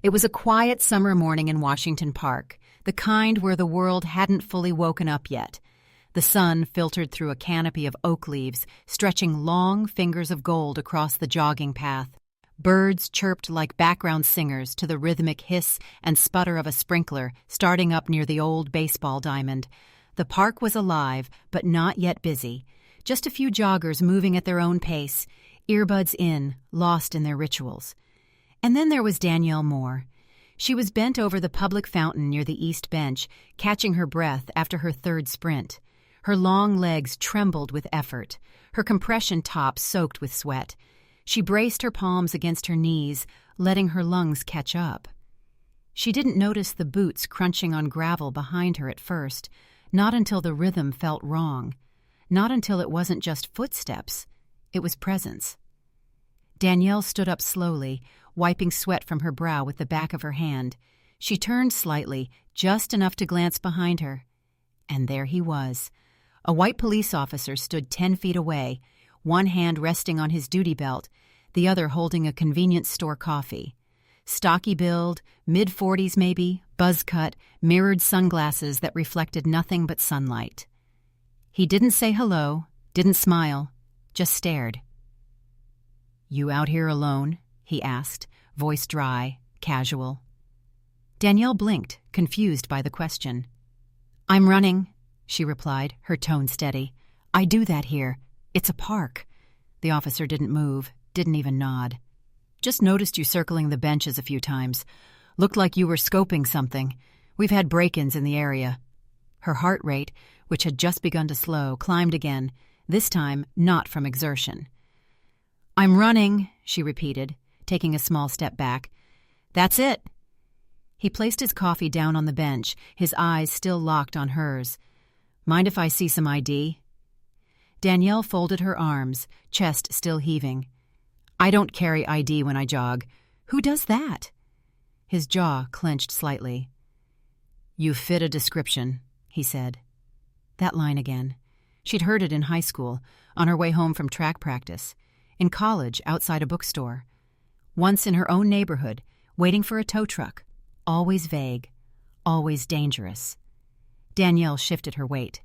It was a quiet summer morning in Washington Park, the kind where the world hadn't fully woken up yet. The sun filtered through a canopy of oak leaves, stretching long fingers of gold across the jogging path. Birds chirped like background singers to the rhythmic hiss and sputter of a sprinkler starting up near the old baseball diamond. The park was alive, but not yet busy. Just a few joggers moving at their own pace, earbuds in, lost in their rituals. And then there was Danielle Moore. She was bent over the public fountain near the east bench, catching her breath after her third sprint. Her long legs trembled with effort, her compression top soaked with sweat. She braced her palms against her knees, letting her lungs catch up. She didn't notice the boots crunching on gravel behind her at first, not until the rhythm felt wrong, not until it wasn't just footsteps, it was presence. Danielle stood up slowly, wiping sweat from her brow with the back of her hand. She turned slightly, just enough to glance behind her. And there he was. A white police officer stood 10 feet away, one hand resting on his duty belt, the other holding a convenience store coffee. Stocky build, mid-40s maybe, buzz cut, mirrored sunglasses that reflected nothing but sunlight. He didn't say hello, didn't smile, just stared. "You out here alone?" he asked, voice dry, casual. Danielle blinked, confused by the question. "I'm running," she replied, her tone steady. "I do that here. It's a park." The officer didn't move, didn't even nod. "Just noticed you circling the benches a few times. Looked like you were scoping something. We've had break-ins in the area." Her heart rate, which had just begun to slow, climbed again, this time not from exertion. "I'm running," she repeated, taking a small step back. "That's it." He placed his coffee down on the bench, his eyes still locked on hers. "Mind if I see some ID?" Danielle folded her arms, chest still heaving. "I don't carry ID when I jog. Who does that?" His jaw clenched slightly. "You fit a description," he said. That line again. She'd heard it in high school, on her way home from track practice, in college outside a bookstore, once in her own neighborhood, waiting for a tow truck, always vague, always dangerous. Danielle shifted her weight.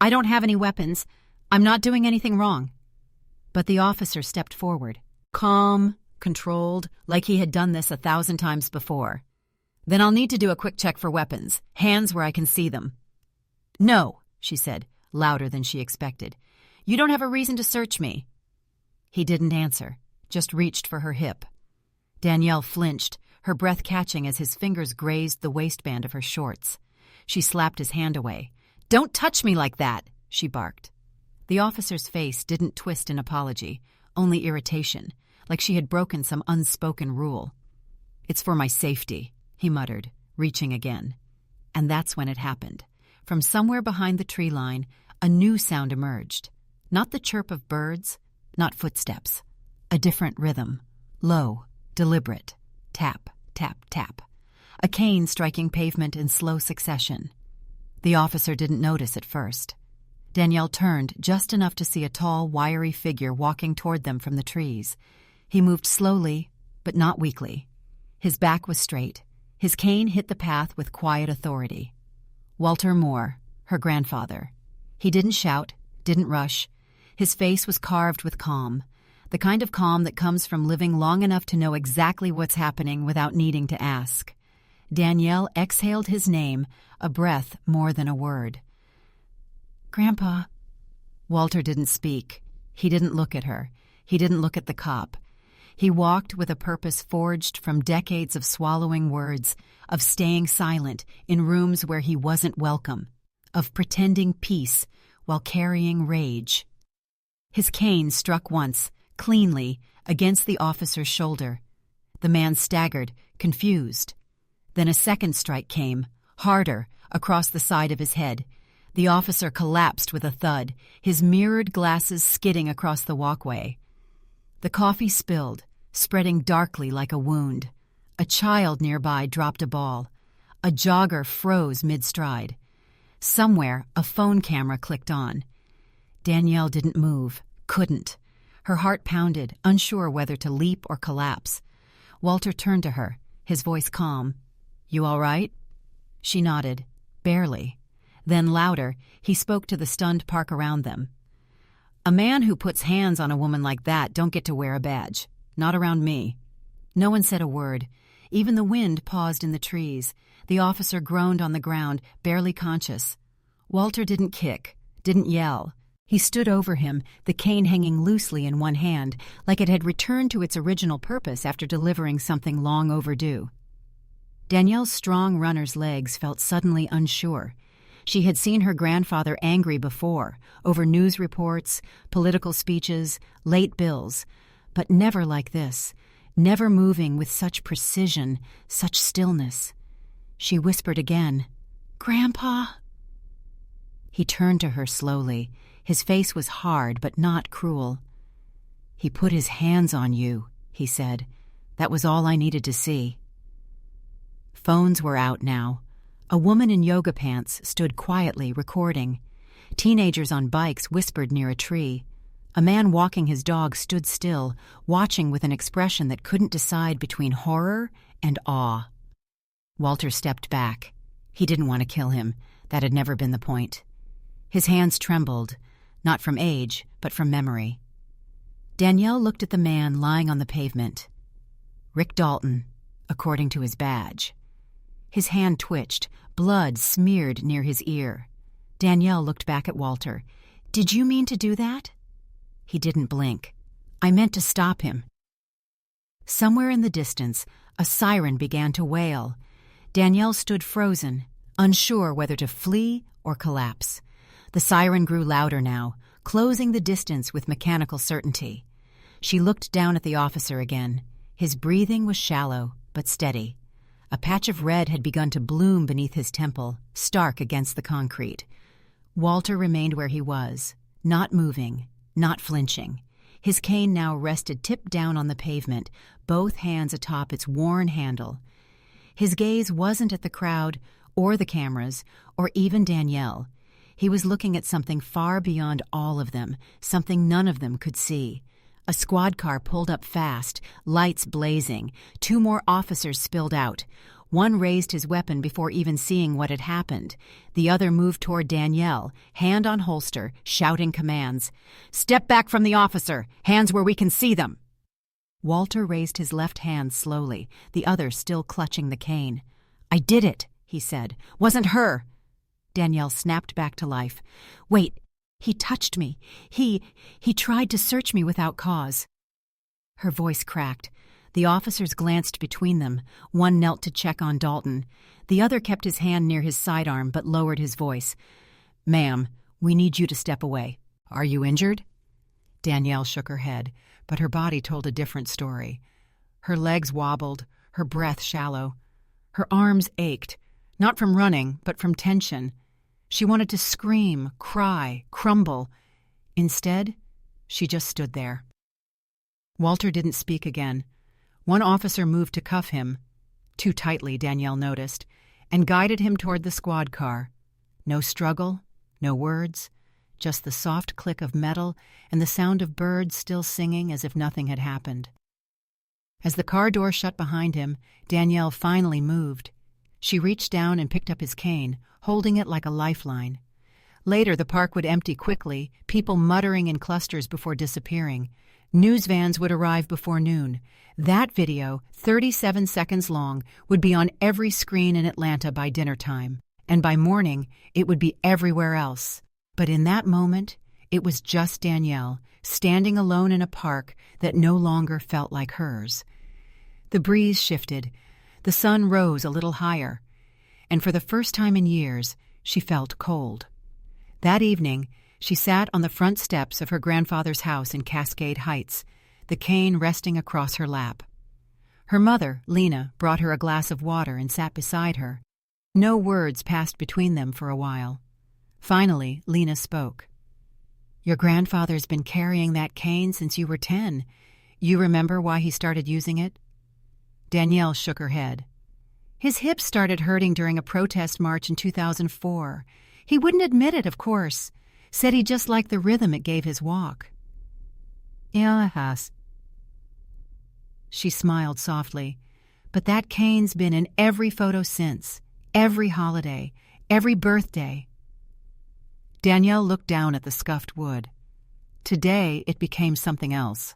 "I don't have any weapons. I'm not doing anything wrong." But the officer stepped forward, calm, controlled, like he had done this 1,000 times before. "Then I'll need to do a quick check for weapons, hands where I can see them." "No," she said, louder than she expected. "You don't have a reason to search me." He didn't answer, just reached for her hip. Danielle flinched, her breath catching as his fingers grazed the waistband of her shorts. She slapped his hand away. "Don't touch me like that," she barked. The officer's face didn't twist in apology, only irritation, like she had broken some unspoken rule. "It's for my safety," he muttered, reaching again. And that's when it happened. From somewhere behind the tree line, a new sound emerged. Not the chirp of birds, not footsteps. A different rhythm. Low, deliberate. Tap, tap, tap. A cane striking pavement in slow succession. The officer didn't notice at first. Danielle turned just enough to see a tall, wiry figure walking toward them from the trees. He moved slowly, but not weakly. His back was straight. His cane hit the path with quiet authority. Walter Moore, her grandfather. He didn't shout, didn't rush. His face was carved with calm, the kind of calm that comes from living long enough to know exactly what's happening without needing to ask. Danielle exhaled his name, a breath more than a word. "Grandpa." Walter didn't speak. He didn't look at her. He didn't look at the cop. He walked with a purpose forged from decades of swallowing words, of staying silent in rooms where he wasn't welcome, of pretending peace while carrying rage. His cane struck once, cleanly, against the officer's shoulder. The man staggered, confused. Then a second strike came, harder, across the side of his head. The officer collapsed with a thud, his mirrored glasses skidding across the walkway. The coffee spilled, spreading darkly like a wound. A child nearby dropped a ball. A jogger froze mid-stride. Somewhere, a phone camera clicked on. Danielle didn't move, couldn't. Her heart pounded, unsure whether to leap or collapse. Walter turned to her, his voice calm. "You all right?" She nodded. Barely. Then louder, he spoke to the stunned park around them. "A man who puts hands on a woman like that don't get to wear a badge. Not around me." No one said a word. Even the wind paused in the trees. The officer groaned on the ground, barely conscious. Walter didn't kick, didn't yell. He stood over him, the cane hanging loosely in one hand, like it had returned to its original purpose after delivering something long overdue. Danielle's strong runner's legs felt suddenly unsure. She had seen her grandfather angry before, over news reports, political speeches, late bills, but never like this, never moving with such precision, such stillness. She whispered again, "Grandpa?" He turned to her slowly. His face was hard but not cruel. "He put his hands on you," he said. "That was all I needed to see." Phones were out now. A woman in yoga pants stood quietly recording. Teenagers on bikes whispered near a tree. A man walking his dog stood still, watching with an expression that couldn't decide between horror and awe. Walter stepped back. He didn't want to kill him. That had never been the point. His hands trembled, not from age, but from memory. Danielle looked at the man lying on the pavement. Rick Dalton, according to his badge. His hand twitched, blood smeared near his ear. Danielle looked back at Walter. "Did you mean to do that?" He didn't blink. "I meant to stop him." Somewhere in the distance, a siren began to wail. Danielle stood frozen, unsure whether to flee or collapse. The siren grew louder now, closing the distance with mechanical certainty. She looked down at the officer again. His breathing was shallow, but steady. A patch of red had begun to bloom beneath his temple, stark against the concrete. Walter remained where he was, not moving, not flinching. His cane now rested tipped down on the pavement, both hands atop its worn handle. His gaze wasn't at the crowd, or the cameras, or even Danielle. He was looking at something far beyond all of them, something none of them could see. A squad car pulled up fast, lights blazing. 2 more officers spilled out. One raised his weapon before even seeing what had happened. The other moved toward Danielle, hand on holster, shouting commands. "Step back from the officer! Hands where we can see them!" Walter raised his left hand slowly, the other still clutching the cane. "I did it," he said. "Wasn't her." Danielle snapped back to life. "Wait, he touched me. He tried to search me without cause." Her voice cracked. The officers glanced between them. One knelt to check on Dalton. The other kept his hand near his sidearm but lowered his voice. "Ma'am, we need you to step away. Are you injured?" Danielle shook her head, but her body told a different story. Her legs wobbled, her breath shallow. Her arms ached, not from running, but from tension. She wanted to scream, cry, crumble. Instead, she just stood there. Walter didn't speak again. One officer moved to cuff him, too tightly, Danielle noticed, and guided him toward the squad car. No struggle, no words, just the soft click of metal and the sound of birds still singing as if nothing had happened. As the car door shut behind him, Danielle finally moved. She reached down and picked up his cane, holding it like a lifeline. Later, the park would empty quickly, people muttering in clusters before disappearing. News vans would arrive before noon. That video, 37 seconds long, would be on every screen in Atlanta by dinner time, and by morning, it would be everywhere else. But in that moment, it was just Danielle, standing alone in a park that no longer felt like hers. The breeze shifted. The sun rose a little higher, and for the first time in years, she felt cold. That evening, she sat on the front steps of her grandfather's house in Cascade Heights, the cane resting across her lap. Her mother, Lena, brought her a glass of water and sat beside her. No words passed between them for a while. Finally, Lena spoke. "Your grandfather's been carrying that cane since you were 10. You remember why he started using it?" Danielle shook her head. "His hips started hurting during a protest march in 2004. He wouldn't admit it, of course. Said he just liked the rhythm it gave his walk." "Yeah, it has." She smiled softly, But that cane's been in every photo since, every holiday, every birthday. Danielle looked down at the scuffed wood. Today, it became something else.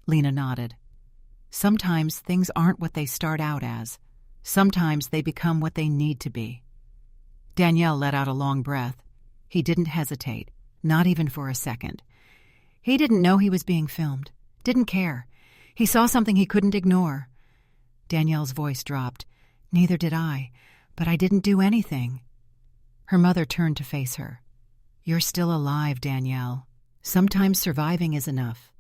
Lena nodded. Sometimes things aren't what they start out as. Sometimes they become what they need to be. Danielle let out a long breath. He didn't hesitate, not even for a second. He didn't know he was being filmed, didn't care. He saw something he couldn't ignore. Danielle's voice dropped. Neither did I, but I didn't do anything. Her mother turned to face her. You're still alive, Danielle. Sometimes surviving is enough.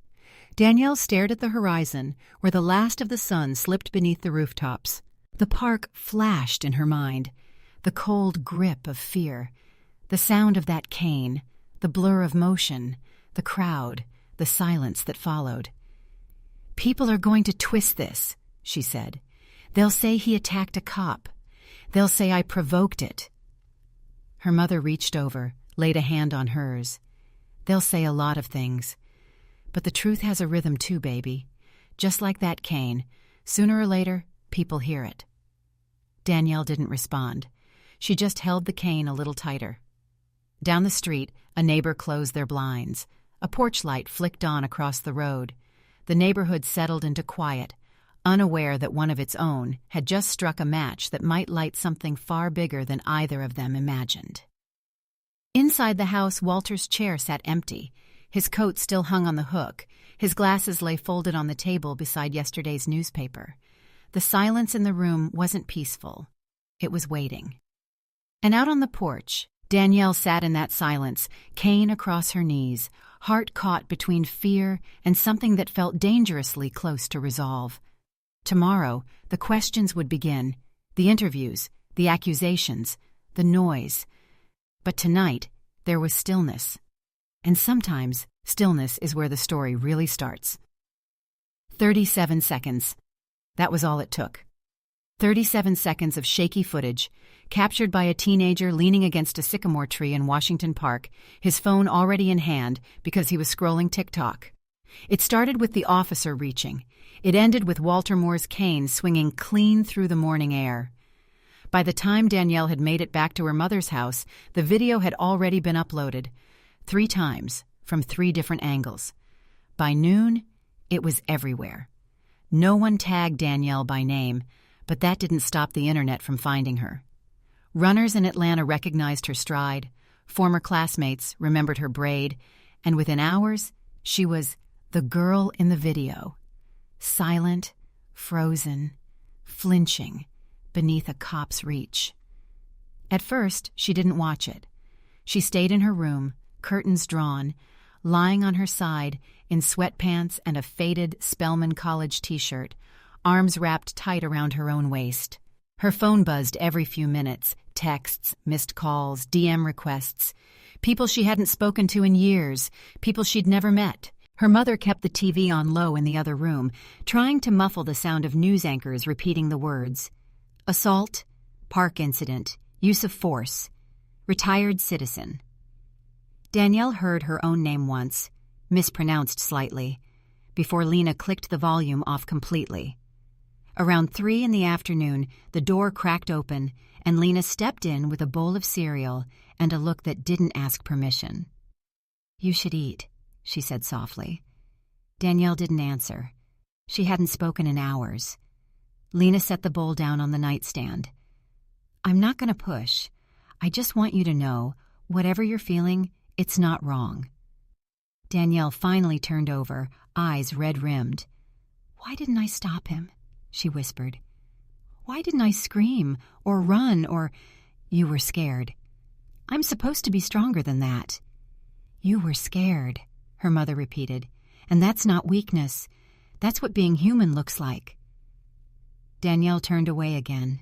Danielle stared at the horizon, where the last of the sun slipped beneath the rooftops. The park flashed in her mind, the cold grip of fear, the sound of that cane, the blur of motion, the crowd, the silence that followed. People are going to twist this, she said. They'll say he attacked a cop. They'll say I provoked it. Her mother reached over, laid a hand on hers. They'll say a lot of things. But the truth has a rhythm too, baby. Just like that cane, sooner or later, people hear it. Danielle didn't respond. She just held the cane a little tighter. Down the street, a neighbor closed their blinds. A porch light flicked on across the road. The neighborhood settled into quiet, unaware that one of its own had just struck a match that might light something far bigger than either of them imagined. Inside the house, Walter's chair sat empty. His coat still hung on the hook. His glasses lay folded on the table beside yesterday's newspaper. The silence in the room wasn't peaceful. It was waiting. And out on the porch, Danielle sat in that silence, cane across her knees, heart caught between fear and something that felt dangerously close to resolve. Tomorrow, the questions would begin, the interviews, the accusations, the noise. But tonight, there was stillness. And sometimes, stillness is where the story really starts. 37 seconds. That was all it took. 37 seconds of shaky footage, captured by a teenager leaning against a sycamore tree in Washington Park, his phone already in hand because he was scrolling TikTok. It started with the officer reaching. It ended with Walter Moore's cane swinging clean through the morning air. By the time Danielle had made it back to her mother's house, the video had already been uploaded, 3 times, from 3 different angles. By noon, it was everywhere. No one tagged Danielle by name, but that didn't stop the internet from finding her. Runners in Atlanta recognized her stride, former classmates remembered her braid, and within hours, she was the girl in the video. Silent, frozen, flinching, beneath a cop's reach. At first, she didn't watch it. She stayed in her room, curtains drawn, lying on her side in sweatpants and a faded Spelman College t-shirt, arms wrapped tight around her own waist. Her phone buzzed every few minutes, texts, missed calls, DM requests, people she hadn't spoken to in years, people she'd never met. Her mother kept the TV on low in the other room, trying to muffle the sound of news anchors repeating the words. Assault, park incident, use of force, retired citizen. Danielle heard her own name once, mispronounced slightly, before Lena clicked the volume off completely. Around 3 in the afternoon, the door cracked open, and Lena stepped in with a bowl of cereal and a look that didn't ask permission. You should eat, she said softly. Danielle didn't answer. She hadn't spoken in hours. Lena set the bowl down on the nightstand. I'm not going to push. I just want you to know, whatever you're feeling, it's not wrong. Danielle finally turned over, eyes red-rimmed. Why didn't I stop him? She whispered. Why didn't I scream or run or... You were scared. I'm supposed to be stronger than that. You were scared, her mother repeated. And that's not weakness. That's what being human looks like. Danielle turned away again.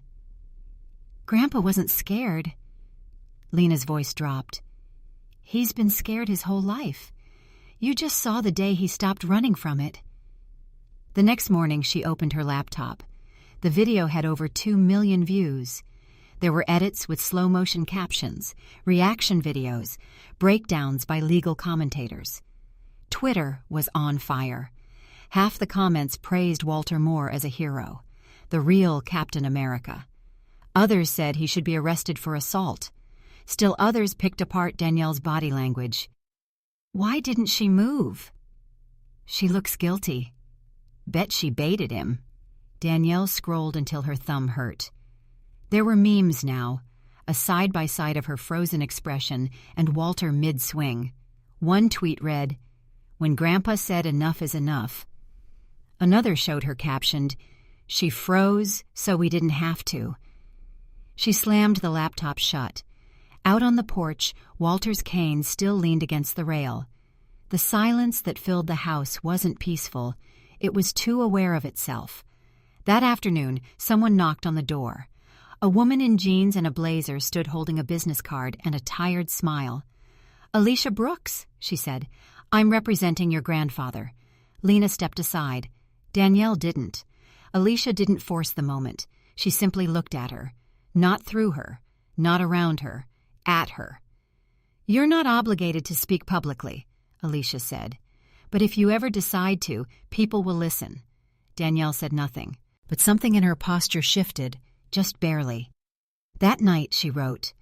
Grandpa wasn't scared. Lena's voice dropped. He's been scared his whole life. You just saw the day he stopped running from it. The next morning, she opened her laptop. The video had over 2 million views. There were edits with slow-motion captions, reaction videos, breakdowns by legal commentators. Twitter was on fire. Half the comments praised Walter Moore as a hero. the real Captain America. Others said he should be arrested for assault. Still others picked apart Danielle's body language. Why didn't she move? She looks guilty. Bet she baited him. Danielle scrolled until her thumb hurt. There were memes now, a side-by-side of her frozen expression and Walter mid-swing. One tweet read, "When Grandpa said enough is enough." Another showed her captioned, "She froze so we didn't have to." She slammed the laptop shut. Out on the porch, Walter's cane still leaned against the rail. The silence that filled the house wasn't peaceful. It was too aware of itself. That afternoon, someone knocked on the door. A woman in jeans and a blazer stood holding a business card and a tired smile. "Alicia Brooks," she said. "I'm representing your grandfather." Lena stepped aside. Danielle didn't. Alicia didn't force the moment. She simply looked at her. Not through her, not around her, at her. "You're not obligated to speak publicly," Alicia said. "But if you ever decide to, people will listen." Danielle said nothing, but something in her posture shifted, just barely. That night, she wrote,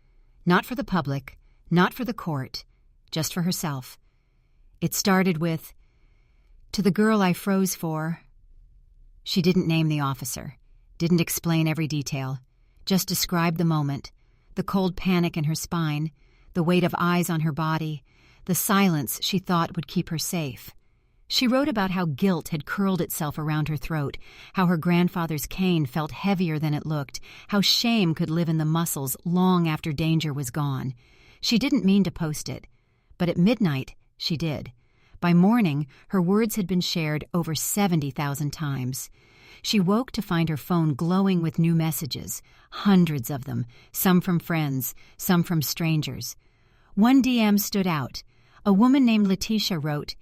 not for the public, not for the court, just for herself. It started with, "To the girl I froze for." She didn't name the officer, didn't explain every detail, just described the moment, the cold panic in her spine, the weight of eyes on her body, the silence she thought would keep her safe. She wrote about how guilt had curled itself around her throat, how her grandfather's cane felt heavier than it looked, how shame could live in the muscles long after danger was gone. She didn't mean to post it, but at midnight she did. By morning, her words had been shared over 70,000 times. She woke to find her phone glowing with new messages, hundreds of them, some from friends, some from strangers. One DM stood out. A woman named Letitia wrote,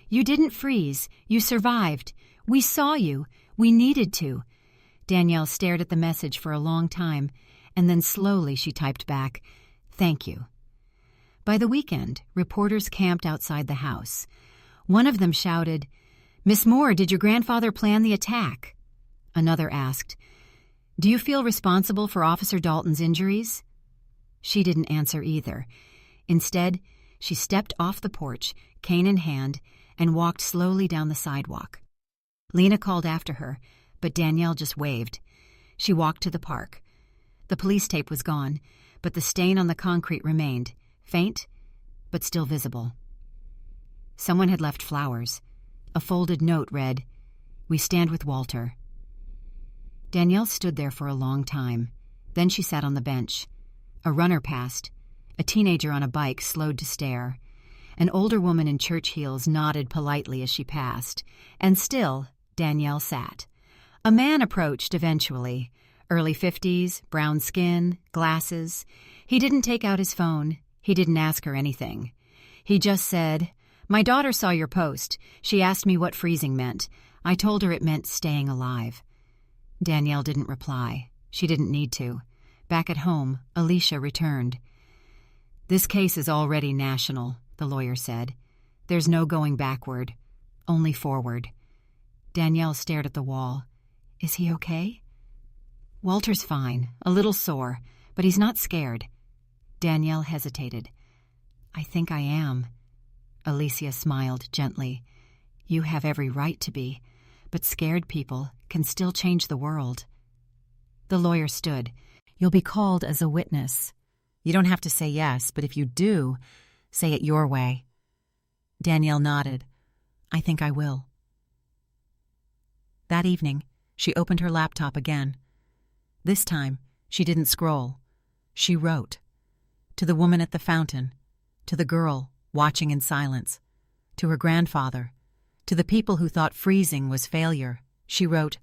"You didn't freeze. You survived. We saw you. We needed to." Danielle stared at the message for a long time, and then slowly she typed back, "Thank you." By the weekend, reporters camped outside the house. One of them shouted, "Miss Moore, did your grandfather plan the attack?" Another asked, "Do you feel responsible for Officer Dalton's injuries?" She didn't answer either. Instead, she stepped off the porch, cane in hand, and walked slowly down the sidewalk. Lena called after her, but Danielle just waved. She walked to the park. The police tape was gone, but the stain on the concrete remained, faint, but still visible. Someone had left flowers. A folded note read, "We stand with Walter." Danielle stood there for a long time. Then she sat on the bench. A runner passed. A teenager on a bike slowed to stare. An older woman in church heels nodded politely as she passed. And still, Danielle sat. A man approached eventually. Early 50s, brown skin, glasses. He didn't take out his phone. He didn't ask her anything. He just said, "My daughter saw your post. She asked me what freezing meant. I told her it meant staying alive." Danielle didn't reply. She didn't need to. Back at home, Alicia returned. "This case is already national," the lawyer said. "There's no going backward, only forward." Danielle stared at the wall. "Is he okay?" "Walter's fine, a little sore, but he's not scared." Danielle hesitated. "I think I am." Alicia smiled gently. "You have every right to be, but scared people can still change the world." The lawyer stood. "You'll be called as a witness. You don't have to say yes, but if you do, say it your way." Danielle nodded. "I think I will." That evening, she opened her laptop again. This time, she didn't scroll. She wrote. To the woman at the fountain, to the girl watching in silence, to her grandfather, to the people who thought freezing was failure, she wrote,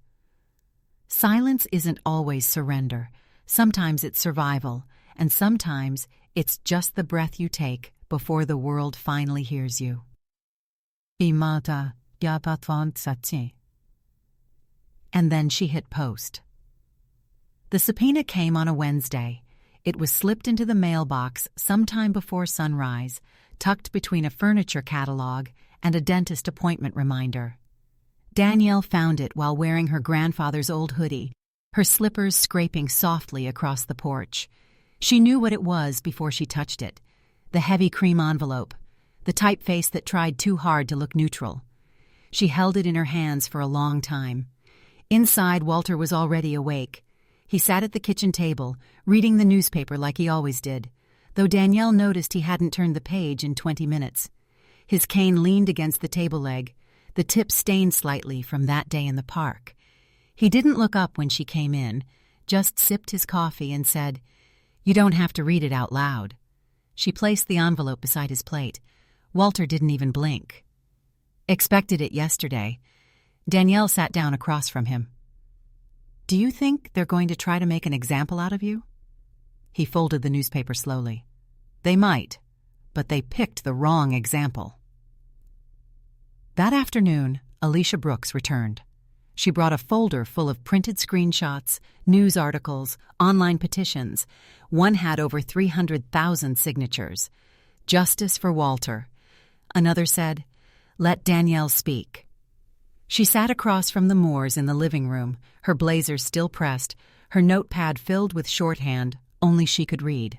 "Silence isn't always surrender. Sometimes it's survival, and sometimes it's just the breath you take before the world finally hears you." And then she hit post. The subpoena came on a Wednesday. It was slipped into the mailbox sometime before sunrise, tucked between a furniture catalog and a dentist appointment reminder. Danielle found it while wearing her grandfather's old hoodie, her slippers scraping softly across the porch. She knew what it was before she touched it. The heavy cream envelope, the typeface that tried too hard to look neutral. She held it in her hands for a long time. Inside, Walter was already awake. He sat at the kitchen table, reading the newspaper like he always did, though Danielle noticed he hadn't turned the page in 20 minutes. His cane leaned against the table leg, the tip stained slightly from that day in the park. He didn't look up when she came in, just sipped his coffee and said, "You don't have to read it out loud." She placed the envelope beside his plate. Walter didn't even blink. "Expected it yesterday." Danielle sat down across from him. "Do you think they're going to try to make an example out of you?" He folded the newspaper slowly. "They might, but they picked the wrong example." That afternoon, Alicia Brooks returned. She brought a folder full of printed screenshots, news articles, online petitions. One had over 300,000 signatures. "Justice for Walter." Another said, "Let Danielle speak." She sat across from the Moores in the living room, her blazer still pressed, her notepad filled with shorthand only she could read.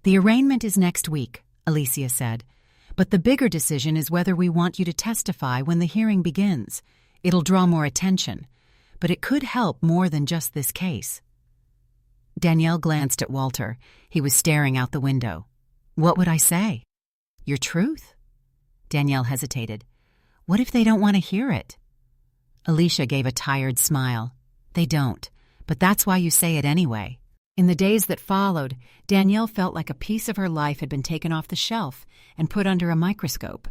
"The arraignment is next week," Alicia said, "but the bigger decision is whether we want you to testify when the hearing begins. It'll draw more attention, but it could help more than just this case." Danielle glanced at Walter. He was staring out the window. "What would I say? Your truth?" Danielle hesitated. "What if they don't want to hear it?" Alicia gave a tired smile. "They don't, but that's why you say it anyway." In the days that followed, Danielle felt like a piece of her life had been taken off the shelf and put under a microscope.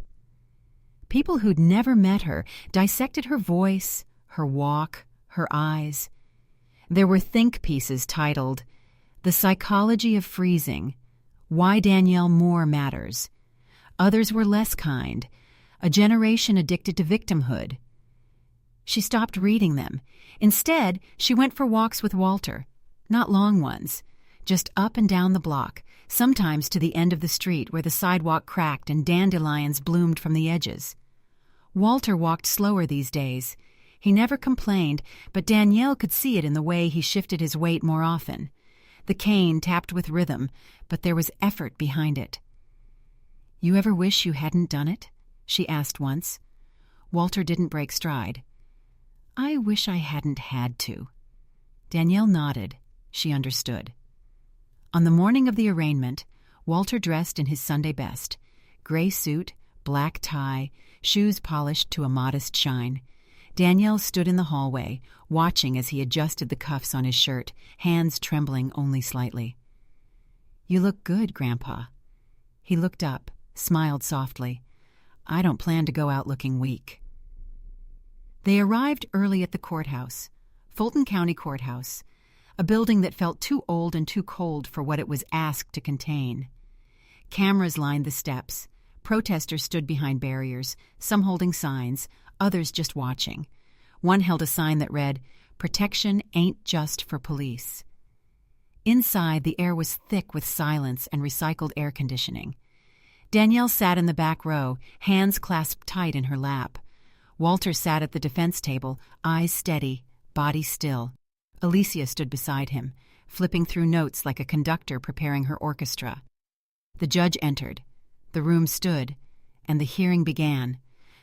People who'd never met her dissected her voice, her walk, her eyes. There were think pieces titled, "The Psychology of Freezing," "Why Danielle Moore Matters." Others were less kind, "A Generation Addicted to Victimhood." She stopped reading them. Instead, she went for walks with Walter. Not long ones, just up and down the block, sometimes to the end of the street where the sidewalk cracked and dandelions bloomed from the edges. Walter walked slower these days. He never complained, but Danielle could see it in the way he shifted his weight more often. The cane tapped with rhythm, but there was effort behind it. "You ever wish you hadn't done it?" she asked once. Walter didn't break stride. "I wish I hadn't had to." Danielle nodded. She understood. On the morning of the arraignment, Walter dressed in his Sunday best, gray suit, black tie, shoes polished to a modest shine. Danielle stood in the hallway, watching as he adjusted the cuffs on his shirt, hands trembling only slightly. "You look good, Grandpa." He looked up, smiled softly. "I don't plan to go out looking weak." They arrived early at the courthouse, Fulton County Courthouse, a building that felt too old and too cold for what it was asked to contain. Cameras lined the steps. Protesters stood behind barriers, some holding signs, others just watching. One held a sign that read, "Protection ain't just for police." Inside, the air was thick with silence and recycled air conditioning. Danielle sat in the back row, hands clasped tight in her lap. Walter sat at the defense table, eyes steady, body still. Alicia stood beside him, flipping through notes like a conductor preparing her orchestra. The judge entered. The room stood, and the hearing began.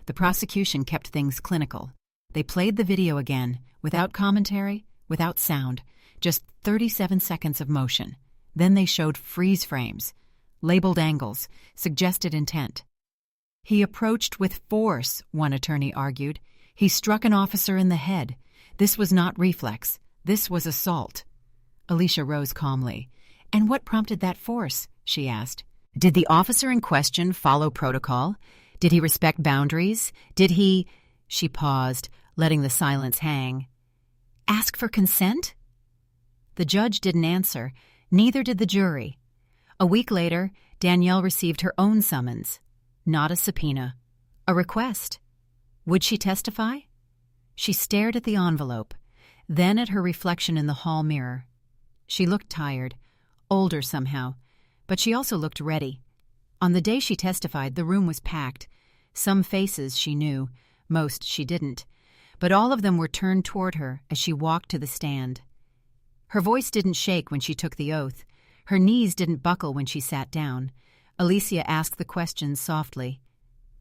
The prosecution kept things clinical. They played the video again, without commentary, without sound, just 37 seconds of motion. Then they showed freeze frames, labeled angles, suggested intent. "He approached with force," one attorney argued. "He struck an officer in the head. This was not reflex. This was assault." Alicia rose calmly. "And what prompted that force?" she asked. "Did the officer in question follow protocol? Did he respect boundaries? Did he—" She paused, letting the silence hang. "Ask for consent?" The judge didn't answer. Neither did the jury. A week later, Danielle received her own summons. Not a subpoena. A request. Would she testify? She stared at the envelope, then at her reflection in the hall mirror. She looked tired, older somehow, but she also looked ready. On the day she testified, the room was packed. Some faces she knew, most she didn't. but all of them were turned toward her as she walked to the stand. Her voice didn't shake when she took the oath. Her knees didn't buckle when she sat down. Alicia asked the questions softly.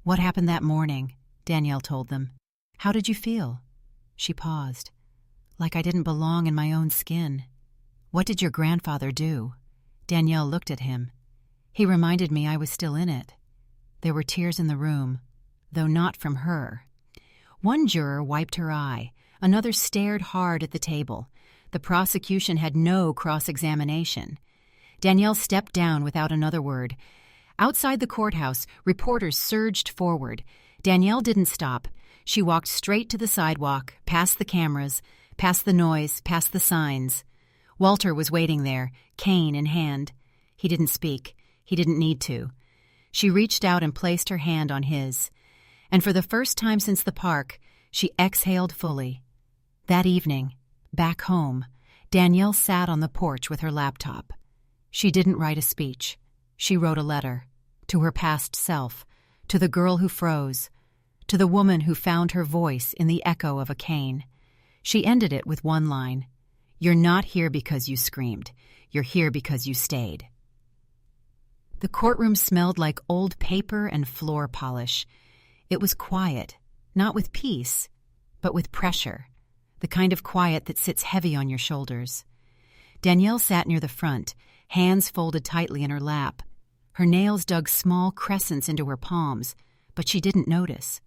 "What happened that morning?" Danielle told them. "How did you feel?" She paused. "Like I didn't belong in my own skin." "What did your grandfather do?" Danielle looked at him. "He reminded me I was still in it." There were tears in the room, though not from her. One juror wiped her eye. Another stared hard at the table. The prosecution had no cross-examination. Danielle stepped down without another word. Outside the courthouse, reporters surged forward. Danielle didn't stop. She walked straight to the sidewalk, past the cameras, past the noise, past the signs. Walter was waiting there, cane in hand. He didn't speak. He didn't need to. She reached out and placed her hand on his. And for the first time since the park, she exhaled fully. That evening, back home, Danielle sat on the porch with her laptop. She didn't write a speech. She wrote a letter. To her past self. To the girl who froze. To the woman who found her voice in the echo of a cane. She ended it with one line. "You're not here because you screamed. You're here because you stayed." The courtroom smelled like old paper and floor polish. It was quiet, not with peace, but with pressure, the kind of quiet that sits heavy on your shoulders. Danielle sat near the front, hands folded tightly in her lap. Her nails dug small crescents into her palms, but she didn't notice.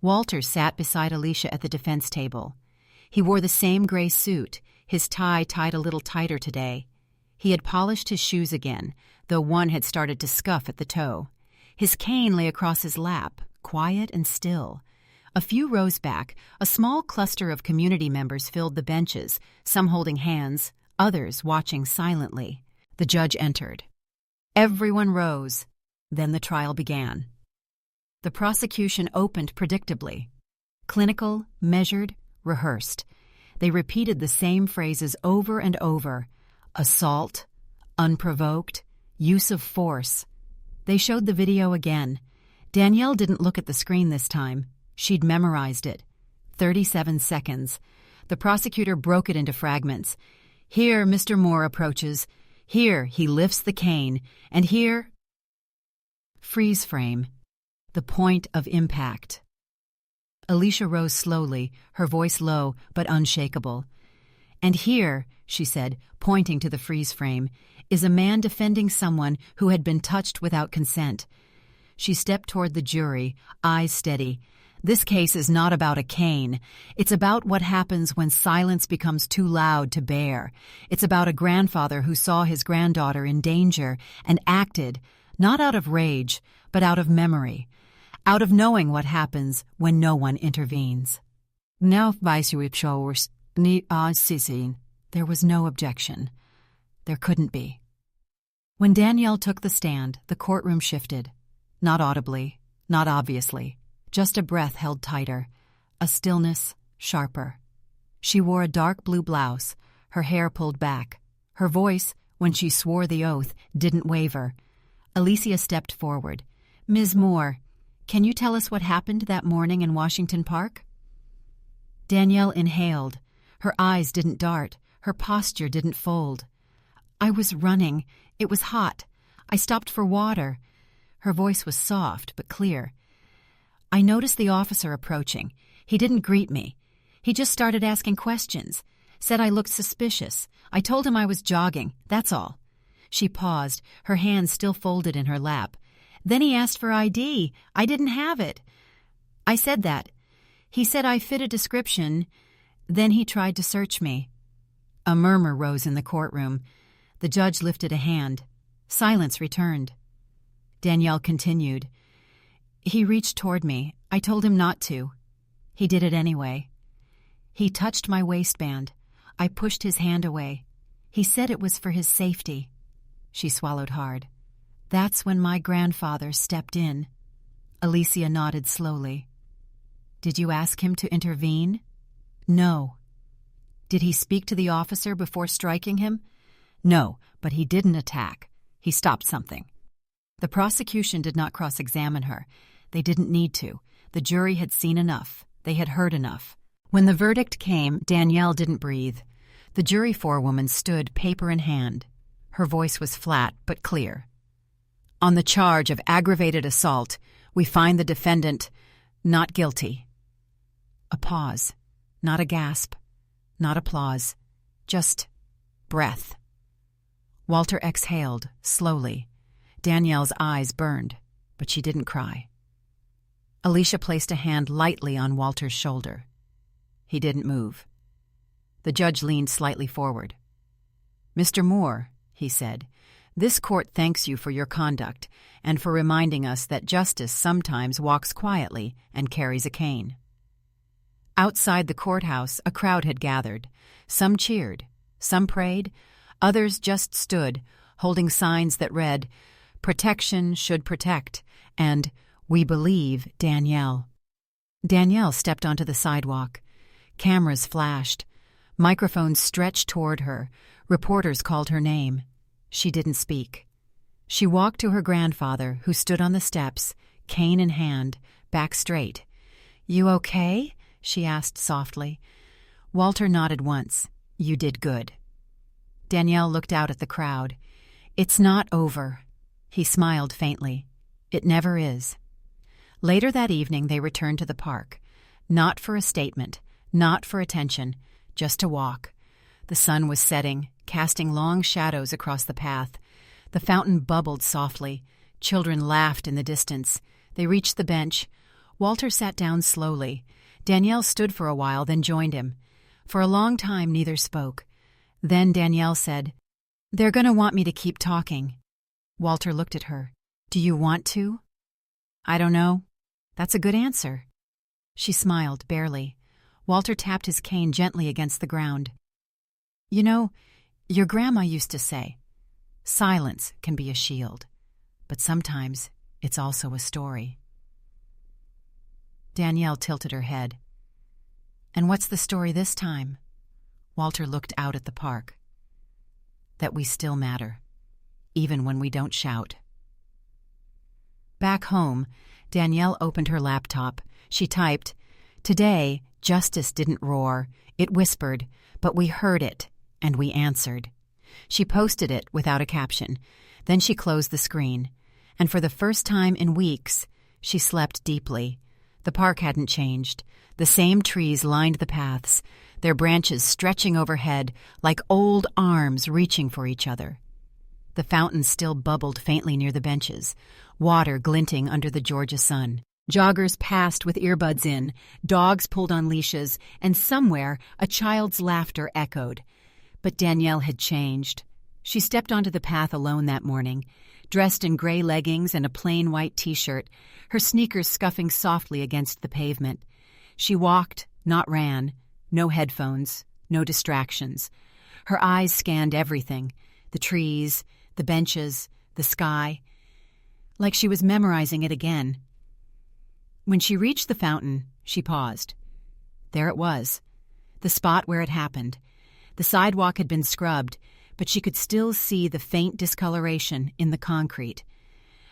Walter sat beside Alicia at the defense table. He wore the same gray suit, his tie tied a little tighter today. He had polished his shoes again, though one had started to scuff at the toe. His cane lay across his lap, quiet and still. A few rows back, a small cluster of community members filled the benches, some holding hands, others watching silently. The judge entered. Everyone rose. Then the trial began. The prosecution opened predictably. Clinical, measured, rehearsed. They repeated the same phrases over and over. Assault, unprovoked, use of force. They showed the video again. Danielle didn't look at the screen this time. She'd memorized it. 37 seconds. The prosecutor broke it into fragments. Here, Mr. Moore approaches. Here, he lifts the cane. And here... Freeze frame. The point of impact. Alicia rose slowly, her voice low but unshakable. And here, she said, pointing to the freeze frame, is a man defending someone who had been touched without consent. She stepped toward the jury, eyes steady. This case is not about a cane. It's about what happens when silence becomes too loud to bear. It's about a grandfather who saw his granddaughter in danger and acted, not out of rage, but out of memory, out of knowing what happens when no one intervenes. Now, there was no objection. There couldn't be. When Danielle took the stand, the courtroom shifted. Not audibly, not obviously, just a breath held tighter, a stillness sharper. She wore a dark blue blouse, her hair pulled back. Her voice, when she swore the oath, didn't waver. Alicia stepped forward. "Ms. Moore, can you tell us what happened that morning in Washington Park?" Danielle inhaled. Her eyes didn't dart. Her posture didn't fold. "I was running. It was hot. I stopped for water." Her voice was soft but clear. "I noticed the officer approaching. He didn't greet me. He just started asking questions. Said I looked suspicious. I told him I was jogging. That's all." She paused, her hands still folded in her lap. "Then he asked for ID. I didn't have it. I said that. He said I fit a description. Then he tried to search me." A murmur rose in the courtroom. The judge lifted a hand. Silence returned. Danielle continued. "He reached toward me. I told him not to. He did it anyway. He touched my waistband. I pushed his hand away. He said it was for his safety." She swallowed hard. "That's when my grandfather stepped in." Alicia nodded slowly. "Did you ask him to intervene?" "No." "Did he speak to the officer before striking him?" "No, but he didn't attack. He stopped something." The prosecution did not cross-examine her. They didn't need to. The jury had seen enough. They had heard enough. When the verdict came, Danielle didn't breathe. The jury forewoman stood, paper in hand. Her voice was flat but clear. On the charge of aggravated assault, we find the defendant not guilty. A pause, not a gasp, not applause, just breath. Walter exhaled, slowly. Danielle's eyes burned, but she didn't cry. Alicia placed a hand lightly on Walter's shoulder. He didn't move. The judge leaned slightly forward. "Mr. Moore," he said, "this court thanks you for your conduct and for reminding us that justice sometimes walks quietly and carries a cane." Outside the courthouse, a crowd had gathered. Some cheered, some prayed, others just stood, holding signs that read, "Protection should protect," and "We believe Danielle." Danielle stepped onto the sidewalk. Cameras flashed. Microphones stretched toward her. Reporters called her name. She didn't speak. She walked to her grandfather, who stood on the steps, cane in hand, back straight. "You okay?" she asked softly. Walter nodded once. "You did good." Danielle looked out at the crowd. "It's not over." He smiled faintly. "It never is." Later that evening they returned to the park. Not for a statement, not for attention, just to walk. The sun was setting, casting long shadows across the path. The fountain bubbled softly. Children laughed in the distance. They reached the bench. Walter sat down slowly. Danielle stood for a while, then joined him. For a long time neither spoke. Then Danielle said, "They're going to want me to keep talking." Walter looked at her. "Do you want to?" "I don't know." "That's a good answer." She smiled, barely. Walter tapped his cane gently against the ground. "You know, your grandma used to say, silence can be a shield, but sometimes it's also a story." Danielle tilted her head. "And what's the story this time?" Walter looked out at the park. "That we still matter, even when we don't shout." Back home, Danielle opened her laptop. She typed, "Today, justice didn't roar. It whispered, but we heard it, and we answered." She posted it without a caption. Then she closed the screen. And for the first time in weeks, she slept deeply. The park hadn't changed. The same trees lined the paths, their branches stretching overhead like old arms reaching for each other. The fountain still bubbled faintly near the benches, water glinting under the Georgia sun. Joggers passed with earbuds in, dogs pulled on leashes, and somewhere a child's laughter echoed. But Danielle had changed. She stepped onto the path alone that morning, dressed in gray leggings and a plain white t-shirt, her sneakers scuffing softly against the pavement. She walked, not ran, no headphones, no distractions. Her eyes scanned everything, the trees, the benches, the sky, like she was memorizing it again. When she reached the fountain, she paused. There it was, the spot where it happened. The sidewalk had been scrubbed, but she could still see the faint discoloration in the concrete.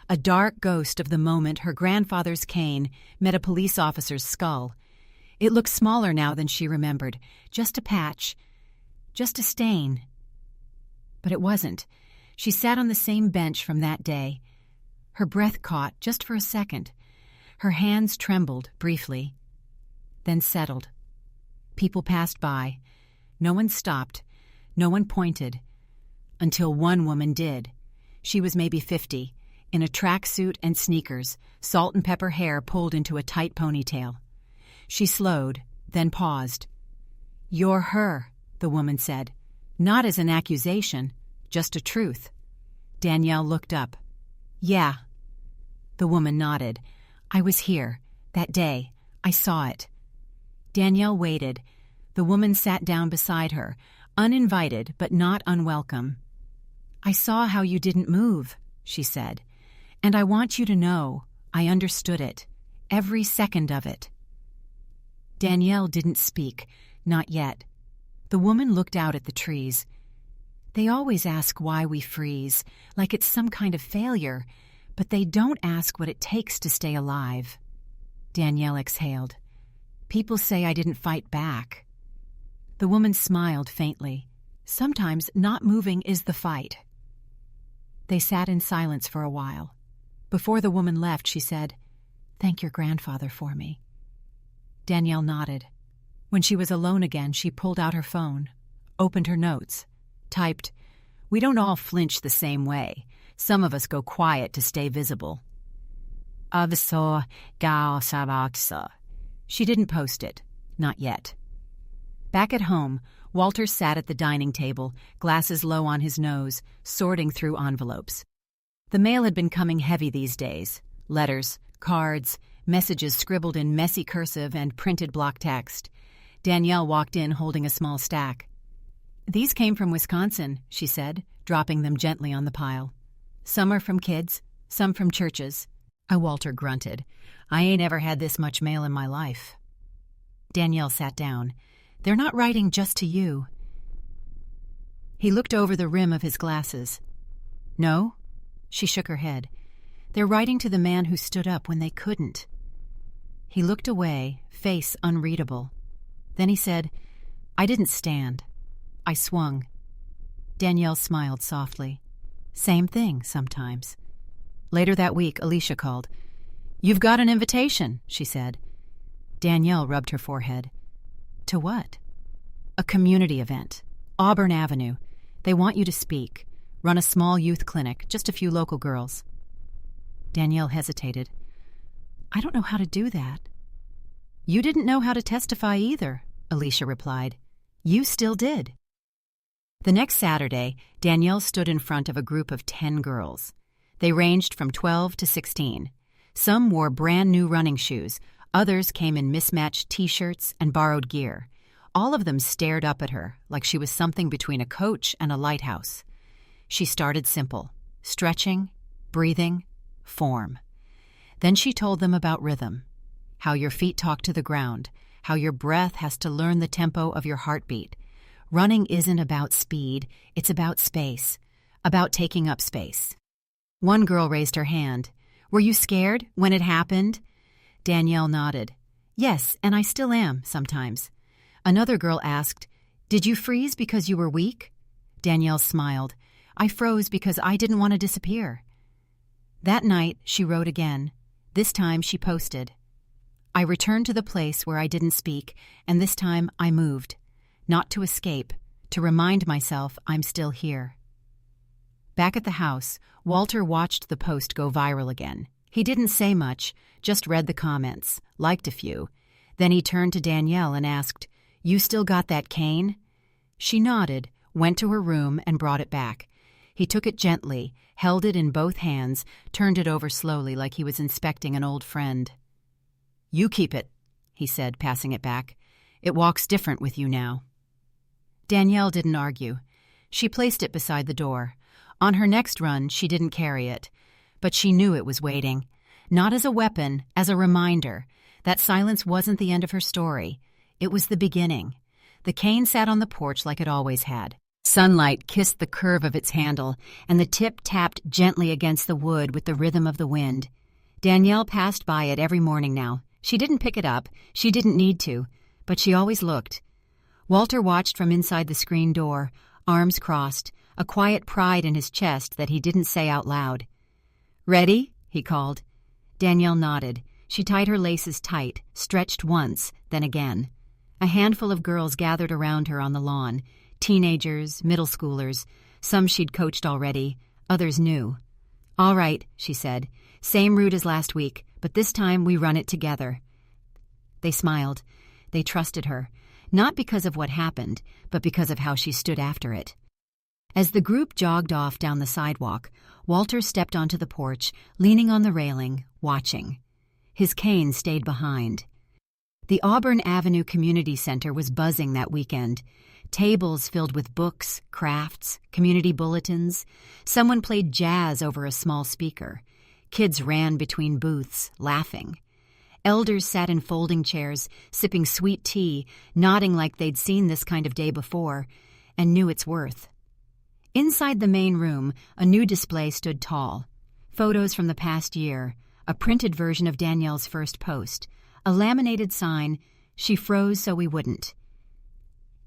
A dark ghost of the moment her grandfather's cane met a police officer's skull. It looked smaller now than she remembered, just a patch, just a stain. But it wasn't. She sat on the same bench from that day. Her breath caught just for a second. Her hands trembled briefly, then settled. People passed by. No one stopped. No one pointed. Until one woman did. She was maybe 50, in a tracksuit and sneakers, salt and pepper hair pulled into a tight ponytail. She slowed, then paused. "You're her," the woman said. Not as an accusation, just a truth. Danielle looked up. "Yeah." The woman nodded. "I was here, that day. I saw it." Danielle waited. The woman sat down beside her, uninvited but not unwelcome. "I saw how you didn't move," she said. "And I want you to know I understood it, every second of it." Danielle didn't speak, not yet. The woman looked out at the trees. "They always ask why we freeze, like it's some kind of failure, but they don't ask what it takes to stay alive." Danielle exhaled. People say I didn't fight back." The woman smiled faintly. "Sometimes not moving is the fight." They sat in silence for a while. Before the woman left, she said, "Thank your grandfather for me." Danielle nodded. When she was alone again, she pulled out her phone, opened her notes, typed, "We don't all flinch the same way. Some of us go quiet to stay visible." She didn't post it. Not yet. Back at home, Walter sat at the dining table, glasses low on his nose, sorting through envelopes. The mail had been coming heavy these days. Letters, cards, messages scribbled in messy cursive and printed block text. Danielle walked in holding a small stack. "These came from Wisconsin," she said, dropping them gently on the pile. "Some are from kids, some from churches." Walter grunted. "I ain't ever had this much mail in my life." Danielle sat down. "They're not writing just to you." He looked over the rim of his glasses. "No?" She shook her head. "They're writing to the man who stood up when they couldn't." He looked away, face unreadable. Then he said, "I didn't stand. I swung." Danielle smiled softly. "Same thing sometimes." Later that week, Alicia called. "You've got an invitation," she said. Danielle rubbed her forehead. "To what?" "A community event. Auburn Avenue. They want you to speak. Run a small youth clinic, just a few local girls." Danielle hesitated. "I don't know how to do that." "You didn't know how to testify either," Alicia replied. "You still did." The next Saturday, Danielle stood in front of a group of 10 girls. They ranged from 12 to 16. Some wore brand new running shoes. Others came in mismatched T-shirts and borrowed gear. All of them stared up at her like she was something between a coach and a lighthouse. She started simple: stretching, breathing, form. Then she told them about rhythm, how your feet talk to the ground, how your breath has to learn the tempo of your heartbeat. Running isn't about speed, it's about space, about taking up space. One girl raised her hand. "Were you scared when it happened?" Danielle nodded. "Yes, and I still am, sometimes." Another girl asked, "Did you freeze because you were weak?" Danielle smiled. "I froze because I didn't want to disappear." That night, she wrote again. This time, she posted, "I returned to the place where I didn't speak, and this time I moved. Not to escape, to remind myself I'm still here." Back at the house, Walter watched the post go viral again. He didn't say much, just read the comments, liked a few. Then he turned to Danielle and asked, "You still got that cane?" She nodded, went to her room, and brought it back. He took it gently, held it in both hands, turned it over slowly like he was inspecting an old friend. "You keep it," he said, passing it back. "It walks different with you now." Danielle didn't argue. She placed it beside the door. On her next run, she didn't carry it. But she knew it was waiting. Not as a weapon, as a reminder. That silence wasn't the end of her story. It was the beginning. The cane sat on the porch like it always had. Sunlight kissed the curve of its handle, and the tip tapped gently against the wood with the rhythm of the wind. Danielle passed by it every morning now. She didn't pick it up. She didn't need to. But she always looked. Walter watched from inside the screen door, arms crossed, a quiet pride in his chest that he didn't say out loud. "Ready?" he called. Danielle nodded. She tied her laces tight, stretched once, then again. A handful of girls gathered around her on the lawn, teenagers, middle schoolers. Some she'd coached already, others new. "All right," she said. "Same route as last week, but this time we run it together." They smiled. They trusted her, not because of what happened, but because of how she stood after it. As the group jogged off down the sidewalk, Walter stepped onto the porch, leaning on the railing, watching. His cane stayed behind. The Auburn Avenue Community Center was buzzing that weekend. Tables filled with books, crafts, community bulletins. Someone played jazz over a small speaker. Kids ran between booths, laughing. Elders sat in folding chairs, sipping sweet tea, nodding like they'd seen this kind of day before, and knew its worth. Inside the main room, a new display stood tall. Photos from the past year, a printed version of Danielle's first post, a laminated sign, She froze so we wouldn't.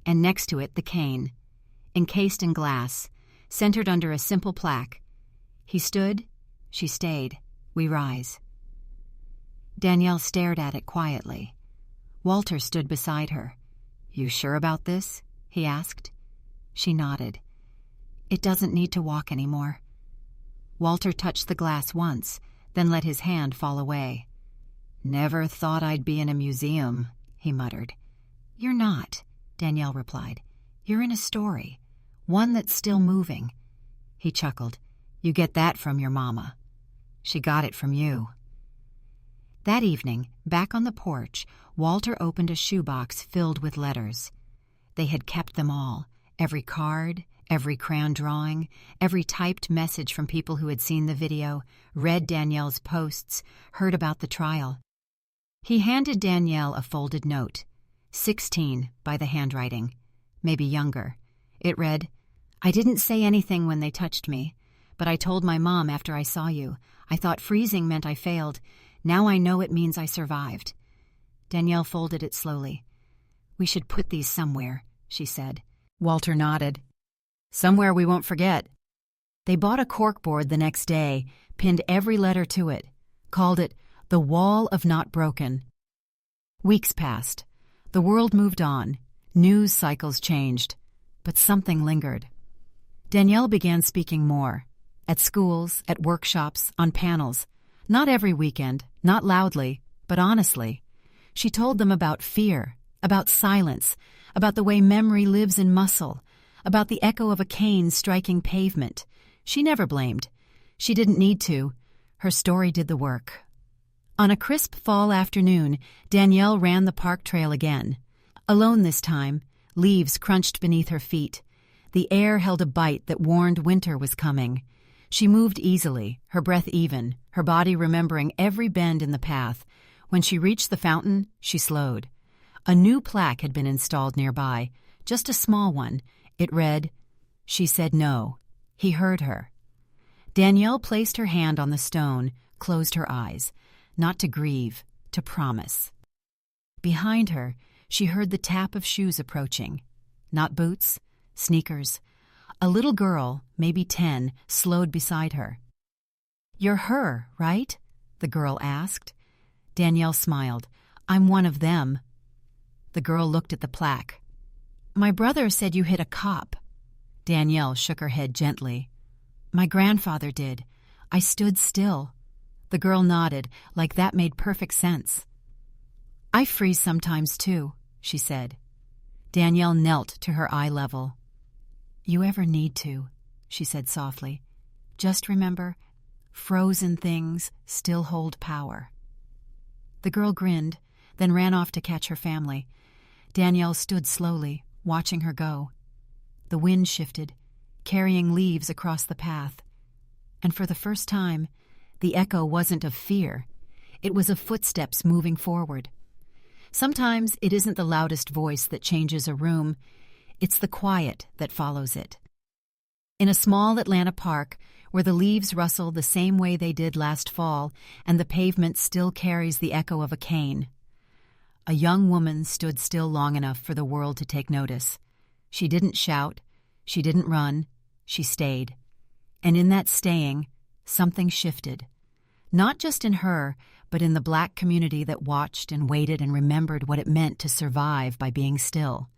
And next to it, the cane, encased in glass, centered under a simple plaque. He stood, she stayed, we rise. Danielle stared at it quietly. Walter stood beside her. "You sure about this?" he asked. She nodded. "It doesn't need to walk anymore." Walter touched the glass once, then let his hand fall away. "Never thought I'd be in a museum," he muttered. "You're not," Danielle replied. "You're in a story, one that's still moving." He chuckled. "You get that from your mama." "She got it from you." That evening, back on the porch, Walter opened a shoebox filled with letters. They had kept them all, every card, every crayon drawing, every typed message from people who had seen the video, read Danielle's posts, heard about the trial. He handed Danielle a folded note, 16 by the handwriting, maybe younger. It read, "I didn't say anything when they touched me, but I told my mom after I saw you. I thought freezing meant I failed. Now I know it means I survived." Danielle folded it slowly. "We should put these somewhere," she said. Walter nodded. "Somewhere we won't forget." They bought a corkboard the next day, pinned every letter to it, called it the Wall of Not Broken. Weeks passed. The world moved on. News cycles changed. But something lingered. Danielle began speaking more. At schools, at workshops, on panels. Not every weekend, not loudly, but honestly. She told them about fear, about silence, about the way memory lives in muscle, about the echo of a cane striking pavement. She never blamed. She didn't need to. Her story did the work. On a crisp fall afternoon, Danielle ran the park trail again. Alone this time, leaves crunched beneath her feet. The air held a bite that warned winter was coming. She moved easily, her breath even, her body remembering every bend in the path. When she reached the fountain, she slowed. A new plaque had been installed nearby, just a small one. It read, "She said no." He heard her. Danielle placed her hand on the stone, closed her eyes, not to grieve, to promise. Behind her, she heard the tap of shoes approaching. Not boots, sneakers. A little girl, maybe 10, slowed beside her. "You're her, right?" the girl asked. Danielle smiled. "I'm one of them." The girl looked at the plaque. "My brother said you hit a cop." Danielle shook her head gently. "My grandfather did. I stood still." The girl nodded, like that made perfect sense. "I freeze sometimes too," she said. Danielle knelt to her eye level. "You ever need to," she said softly. "Just remember, frozen things still hold power." The girl grinned, then ran off to catch her family. Danielle stood slowly, watching her go. The wind shifted, carrying leaves across the path. And for the first time, the echo wasn't of fear. It was of footsteps moving forward. Sometimes it isn't the loudest voice that changes a room. It's the quiet that follows it. In a small Atlanta park, where the leaves rustle the same way they did last fall and the pavement still carries the echo of a cane, a young woman stood still long enough for the world to take notice. She didn't shout. She didn't run. She stayed. And in that staying, something shifted. Not just in her, but in the Black community that watched and waited and remembered what it meant to survive by being still.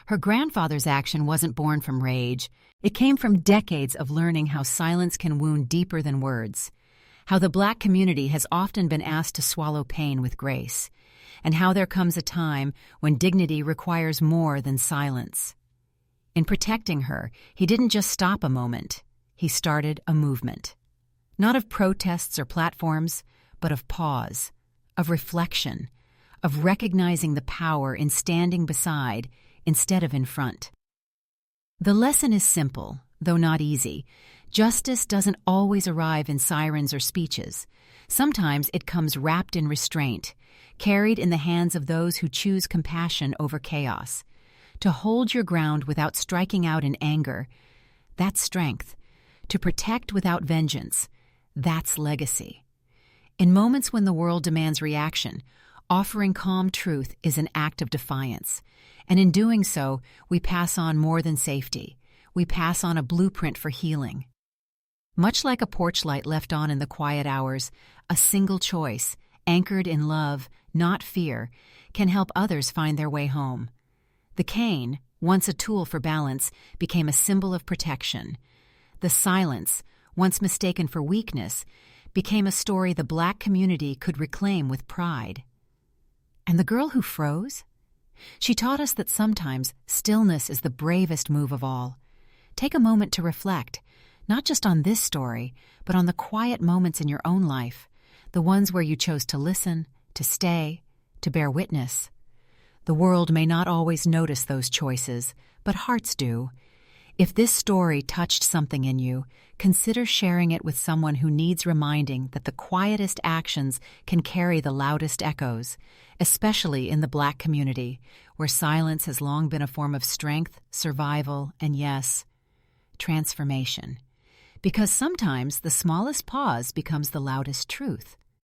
Her grandfather's action wasn't born from rage. It came from decades of learning how silence can wound deeper than words, how the Black community has often been asked to swallow pain with grace, and how there comes a time when dignity requires more than silence. In protecting her, he didn't just stop a moment. He started a movement. Not of protests or platforms, but of pause, of reflection, of recognizing the power in standing beside instead of in front. The lesson is simple, though not easy. Justice doesn't always arrive in sirens or speeches. Sometimes it comes wrapped in restraint, carried in the hands of those who choose compassion over chaos. To hold your ground without striking out in anger, that's strength. To protect without vengeance, that's legacy. In moments when the world demands reaction, Offering calm truth is an act of defiance, and in doing so, we pass on more than safety. We pass on a blueprint for healing. Much like a porch light left on in the quiet hours, a single choice, anchored in love, not fear, can help others find their way home. The cane, once a tool for balance, became a symbol of protection. The silence, once mistaken for weakness, became a story the Black community could reclaim with pride. And the girl who froze? She taught us that sometimes stillness is the bravest move of all. Take a moment to reflect, not just on this story, but on the quiet moments in your own life, the ones where you chose to listen, to stay, to bear witness. The world may not always notice those choices, but hearts do. If this story touched something in you, consider sharing it with someone who needs reminding that the quietest actions can carry the loudest echoes, especially in the Black community, where silence has long been a form of strength, survival, and yes, transformation. Because sometimes the smallest pause becomes the loudest truth.